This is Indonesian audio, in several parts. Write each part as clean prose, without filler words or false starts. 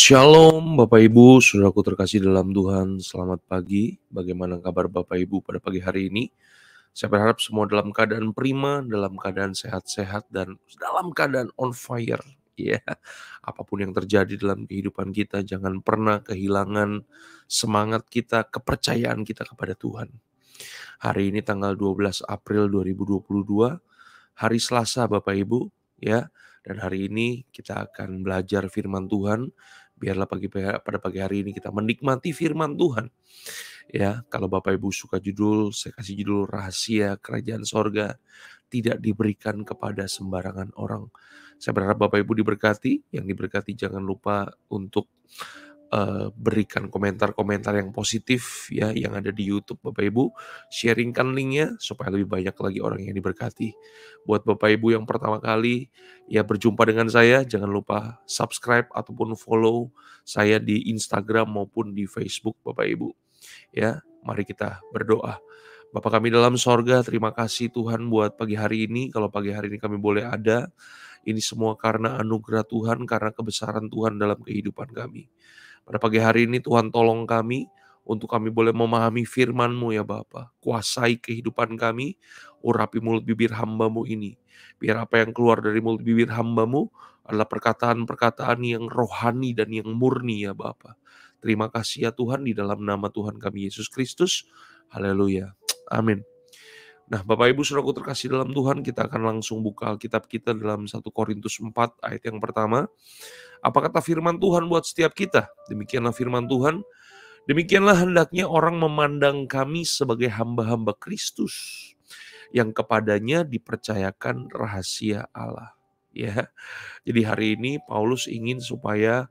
Shalom Bapak Ibu, saudaraku terkasih dalam Tuhan, selamat pagi. Bagaimana kabar Bapak Ibu pada pagi hari ini? Saya berharap semua dalam keadaan prima, dalam keadaan sehat-sehat, dan dalam keadaan on fire. Ya, apapun yang terjadi dalam kehidupan kita, jangan pernah kehilangan semangat kita, kepercayaan kita kepada Tuhan. Hari ini tanggal 12 April 2022, hari Selasa Bapak Ibu, ya. Dan hari ini kita akan belajar firman Tuhan. Biarlah pada pagi hari ini kita menikmati firman Tuhan. Ya, kalau Bapak Ibu suka judul, saya kasih judul Rahasia Kerajaan Sorga tidak diberikan kepada sembarangan orang. Saya berharap Bapak Ibu diberkati. Yang diberkati jangan lupa untuk berikan komentar-komentar yang positif ya yang ada di YouTube Bapak Ibu, sharingkan linknya supaya lebih banyak lagi orang yang diberkati. Buat Bapak Ibu yang pertama kali ya berjumpa dengan saya, jangan lupa subscribe ataupun follow saya di Instagram maupun di Facebook Bapak Ibu. Ya, mari kita berdoa. Bapa kami dalam sorga, terima kasih Tuhan buat pagi hari ini. Kalau pagi hari ini kami boleh ada, ini semua karena anugerah Tuhan, karena kebesaran Tuhan dalam kehidupan kami. Pada pagi hari ini Tuhan tolong kami untuk kami boleh memahami firman-Mu ya Bapa. Kuasai kehidupan kami, urapi mulut bibir hamba-Mu ini. Biar apa yang keluar dari mulut bibir hamba-Mu adalah perkataan-perkataan yang rohani dan yang murni ya Bapa. Terima kasih ya Tuhan di dalam nama Tuhan kami Yesus Kristus. Haleluya. Amin. Nah Bapak Ibu saudaraku terkasih dalam Tuhan, kita akan langsung buka Alkitab kita dalam 1 Korintus 4 ayat yang pertama. Apa kata firman Tuhan buat setiap kita? Demikianlah firman Tuhan. Demikianlah hendaknya orang memandang kami sebagai hamba-hamba Kristus yang kepadanya dipercayakan rahasia Allah. Ya, jadi hari ini Paulus ingin supaya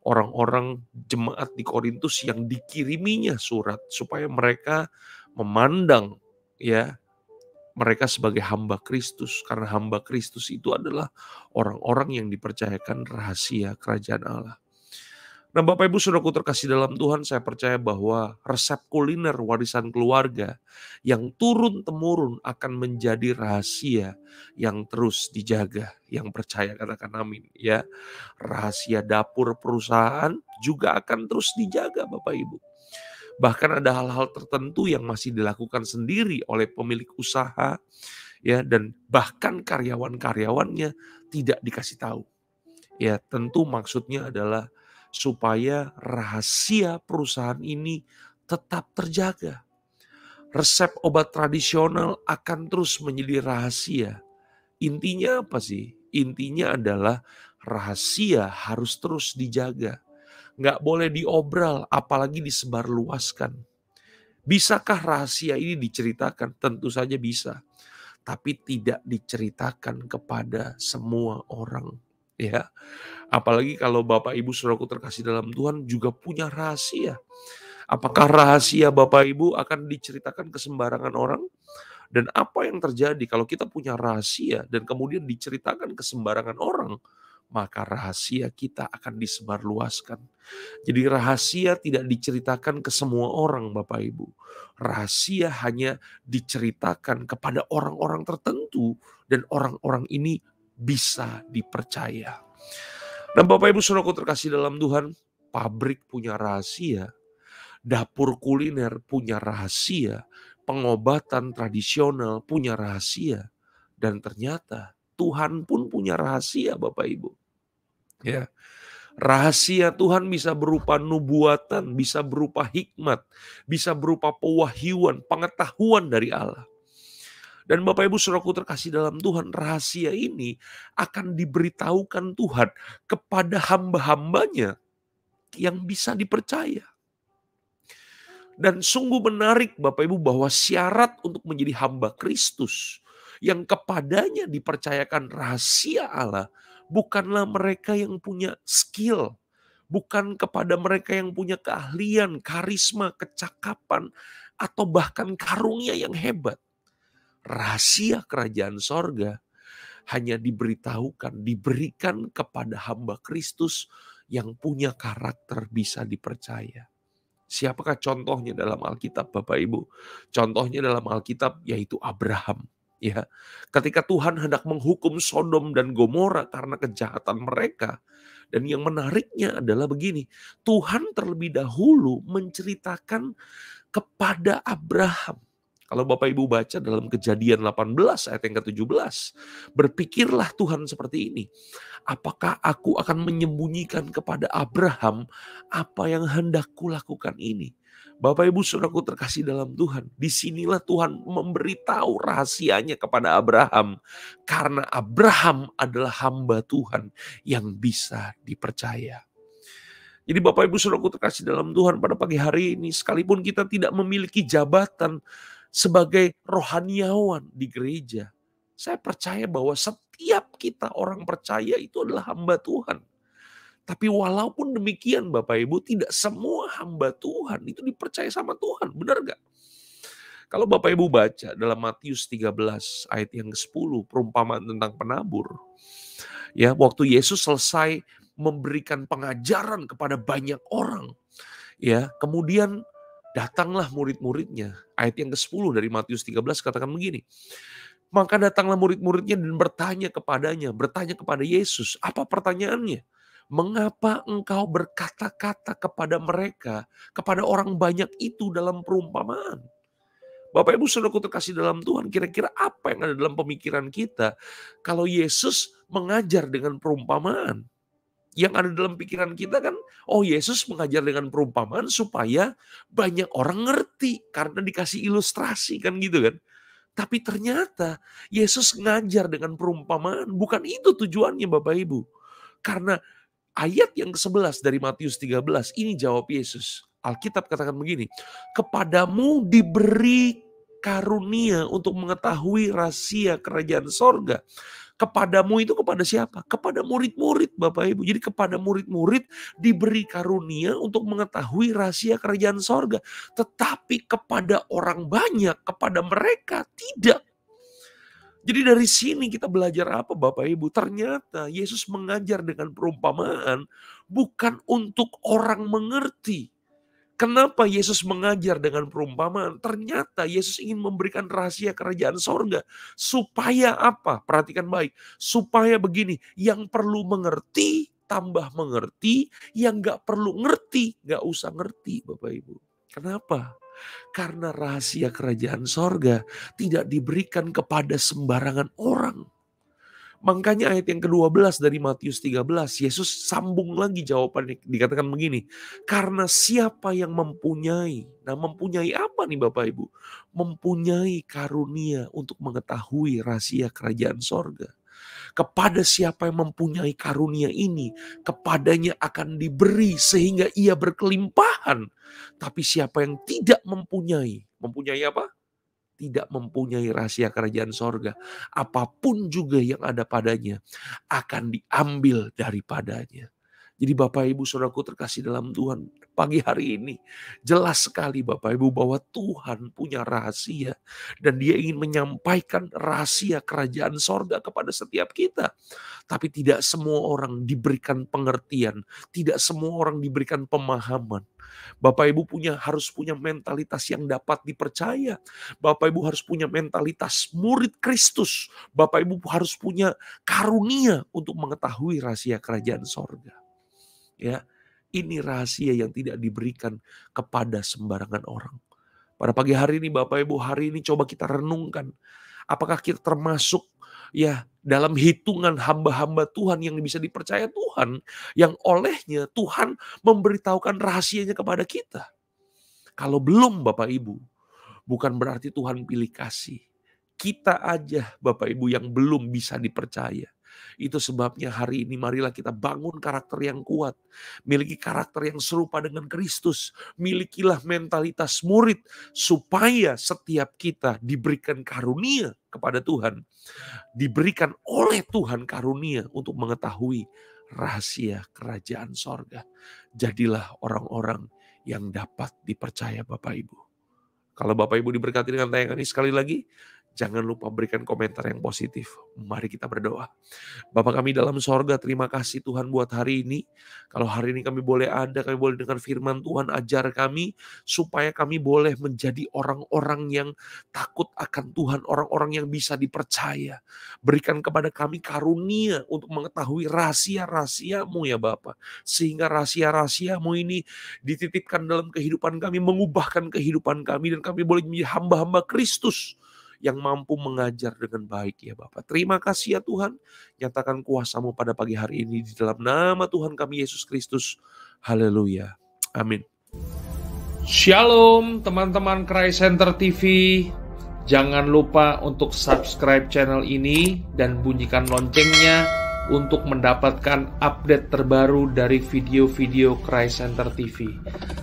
orang-orang jemaat di Korintus yang dikiriminya surat supaya mereka memandang ya mereka sebagai hamba Kristus, karena hamba Kristus itu adalah orang-orang yang dipercayakan rahasia kerajaan Allah. Nah Bapak Ibu saudaraku terkasih dalam Tuhan, saya percaya bahwa resep kuliner warisan keluarga yang turun-temurun akan menjadi rahasia yang terus dijaga. Yang percaya katakan amin ya. Rahasia dapur perusahaan juga akan terus dijaga Bapak Ibu. Bahkan ada hal-hal tertentu yang masih dilakukan sendiri oleh pemilik usaha ya, dan bahkan karyawan-karyawannya tidak dikasih tahu. Ya, tentu maksudnya adalah supaya rahasia perusahaan ini tetap terjaga. Resep obat tradisional akan terus menjadi rahasia. Intinya apa sih? Intinya adalah rahasia harus terus dijaga. Nggak boleh diobral, apalagi disebarluaskan. Bisakah rahasia ini diceritakan? Tentu saja bisa. Tapi tidak diceritakan kepada semua orang. Ya, apalagi kalau Bapak Ibu saudaraku terkasih dalam Tuhan juga punya rahasia. Apakah rahasia Bapak Ibu akan diceritakan ke sembarangan orang? Dan apa yang terjadi kalau kita punya rahasia dan kemudian diceritakan ke sembarangan orang? Maka rahasia kita akan disebarluaskan. Jadi rahasia tidak diceritakan ke semua orang Bapak Ibu. Rahasia hanya diceritakan kepada orang-orang tertentu dan orang-orang ini bisa dipercaya. Dan Bapak Ibu saudaraku terkasih dalam Tuhan, pabrik punya rahasia, dapur kuliner punya rahasia, pengobatan tradisional punya rahasia, dan ternyata Tuhan pun punya rahasia Bapak Ibu. Ya, rahasia Tuhan bisa berupa nubuatan, bisa berupa hikmat, bisa berupa pewahyuan, pengetahuan dari Allah. Dan Bapak Ibu saudaraku terkasih dalam Tuhan, rahasia ini akan diberitahukan Tuhan kepada hamba-hambanya yang bisa dipercaya. Dan sungguh menarik Bapak Ibu bahwa syarat untuk menjadi hamba Kristus yang kepadanya dipercayakan rahasia Allah bukanlah mereka yang punya skill, bukan kepada mereka yang punya keahlian, karisma, kecakapan, atau bahkan karunia yang hebat. Rahasia kerajaan sorga hanya diberitahukan, diberikan kepada hamba Kristus yang punya karakter bisa dipercaya. Siapakah contohnya dalam Alkitab Bapak Ibu? Contohnya dalam Alkitab yaitu Abraham. Ya, ketika Tuhan hendak menghukum Sodom dan Gomora karena kejahatan mereka, Dan yang menariknya adalah begini, Tuhan terlebih dahulu menceritakan kepada Abraham. Kalau Bapak Ibu baca dalam Kejadian 18 ayat yang ke-17, berpikirlah Tuhan seperti ini, apakah aku akan menyembunyikan kepada Abraham apa yang hendak kulakukan ini? Bapak Ibu Saudaraku terkasih dalam Tuhan, disinilah Tuhan memberitahu rahasianya kepada Abraham, karena Abraham adalah hamba Tuhan yang bisa dipercaya. Jadi Bapak Ibu Saudaraku terkasih dalam Tuhan, pada pagi hari ini sekalipun kita tidak memiliki jabatan sebagai rohaniawan di gereja, saya percaya bahwa setiap kita orang percaya itu adalah hamba Tuhan. Tapi walaupun demikian Bapak Ibu, tidak semua hamba Tuhan itu dipercaya sama Tuhan, benar gak? Kalau Bapak Ibu baca dalam Matius 13 ayat yang ke-10, perumpamaan tentang penabur. Ya, waktu Yesus selesai memberikan pengajaran kepada banyak orang, ya, kemudian datanglah murid-muridnya. Ayat yang ke-10 dari Matius 13 katakan begini. Maka datanglah murid-muridnya dan bertanya kepada Yesus. Apa pertanyaannya? Mengapa engkau berkata-kata kepada mereka, kepada orang banyak itu dalam perumpamaan? Bapak Ibu Saudaraku terkasih dalam Tuhan, kira-kira apa yang ada dalam pemikiran kita kalau Yesus mengajar dengan perumpamaan? Yang ada dalam pikiran kita kan, oh Yesus mengajar dengan perumpamaan supaya banyak orang ngerti karena dikasih ilustrasi kan gitu kan. Tapi ternyata Yesus ngajar dengan perumpamaan, bukan itu tujuannya Bapak Ibu. Karena ayat yang ke-11 dari Matius 13, ini jawab Yesus. Alkitab katakan begini, kepadamu diberi karunia untuk mengetahui rahasia kerajaan sorga. Kepadamu itu kepada siapa? Kepada murid-murid Bapak Ibu. Jadi kepada murid-murid diberi karunia untuk mengetahui rahasia kerajaan sorga. Tetapi kepada orang banyak, kepada mereka tidak. Jadi dari sini kita belajar apa Bapak Ibu? Ternyata Yesus mengajar dengan perumpamaan bukan untuk orang mengerti. Kenapa Yesus mengajar dengan perumpamaan? Ternyata Yesus ingin memberikan rahasia kerajaan sorga. Supaya apa? Perhatikan baik. Supaya begini, yang perlu mengerti, tambah mengerti. Yang gak perlu ngerti, gak usah ngerti Bapak Ibu. Kenapa? Karena rahasia kerajaan sorga tidak diberikan kepada sembarangan orang. Makanya ayat yang ke-12 dari Matius 13, Yesus sambung lagi jawabannya, dikatakan begini, karena siapa yang mempunyai, nah mempunyai apa nih Bapak Ibu? Mempunyai karunia untuk mengetahui rahasia kerajaan sorga. Kepada siapa yang mempunyai karunia ini, kepadanya akan diberi sehingga ia berkelimpahan. Tapi siapa yang tidak mempunyai apa? Tidak mempunyai rahasia kerajaan sorga, apapun juga yang ada padanya akan diambil daripadanya. Jadi Bapak Ibu Saudaraku terkasih dalam Tuhan, pagi hari ini jelas sekali Bapak Ibu bahwa Tuhan punya rahasia dan Dia ingin menyampaikan rahasia kerajaan sorga kepada setiap kita. Tapi tidak semua orang diberikan pengertian, tidak semua orang diberikan pemahaman. Bapak Ibu harus punya mentalitas yang dapat dipercaya. Bapak Ibu harus punya mentalitas murid Kristus. Bapak Ibu harus punya karunia untuk mengetahui rahasia kerajaan sorga. Ya, ini rahasia yang tidak diberikan kepada sembarangan orang. Pada pagi hari ini Bapak Ibu, hari ini coba kita renungkan. Apakah kita termasuk ya dalam hitungan hamba-hamba Tuhan yang bisa dipercaya Tuhan, yang olehnya Tuhan memberitahukan rahasianya kepada kita. Kalau belum Bapak Ibu, bukan berarti Tuhan pilih kasih. Kita aja Bapak Ibu yang belum bisa dipercaya. Itu sebabnya hari ini marilah kita bangun karakter yang kuat. Miliki karakter yang serupa dengan Kristus. Milikilah mentalitas murid supaya setiap kita diberikan karunia kepada Tuhan. Diberikan oleh Tuhan karunia untuk mengetahui rahasia kerajaan sorga. Jadilah orang-orang yang dapat dipercaya Bapak Ibu. Kalau Bapak Ibu diberkati dengan tayangan ini sekali lagi, Jangan lupa berikan komentar yang positif. Mari kita berdoa. Bapa kami dalam sorga, terima kasih Tuhan buat hari ini. Kalau hari ini kami boleh ada, kami boleh dengar firman Tuhan, ajar kami supaya kami boleh menjadi orang-orang yang takut akan Tuhan, orang-orang yang bisa dipercaya. Berikan kepada kami karunia untuk mengetahui rahasia-rahasiamu ya Bapa. Sehingga rahasia-rahasiamu ini dititipkan dalam kehidupan kami, mengubahkan kehidupan kami, dan kami boleh menjadi hamba-hamba Kristus yang mampu mengajar dengan baik ya Bapak. Terima kasih ya Tuhan. Nyatakan kuasa-Mu pada pagi hari ini di dalam nama Tuhan kami Yesus Kristus. Haleluya. Amin. Shalom teman-teman Christ Center TV. Jangan lupa untuk subscribe channel ini dan bunyikan loncengnya untuk mendapatkan update terbaru dari video-video Christ Center TV.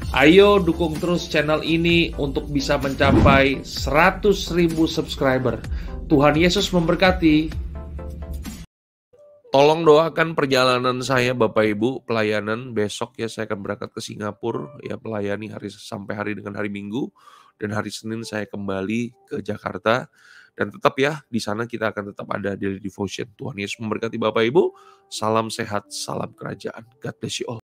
Ayo dukung terus channel ini untuk bisa mencapai 100.000 subscriber. Tuhan Yesus memberkati. Tolong doakan perjalanan saya Bapak Ibu, pelayanan besok ya, saya akan berangkat ke Singapura ya, melayani sampai hari dengan hari Minggu, dan hari Senin saya kembali ke Jakarta. Dan tetap ya, di sana kita akan tetap ada daily devotion. Tuhan Yesus memberkati Bapak Ibu. Salam sehat, salam kerajaan. God bless you all.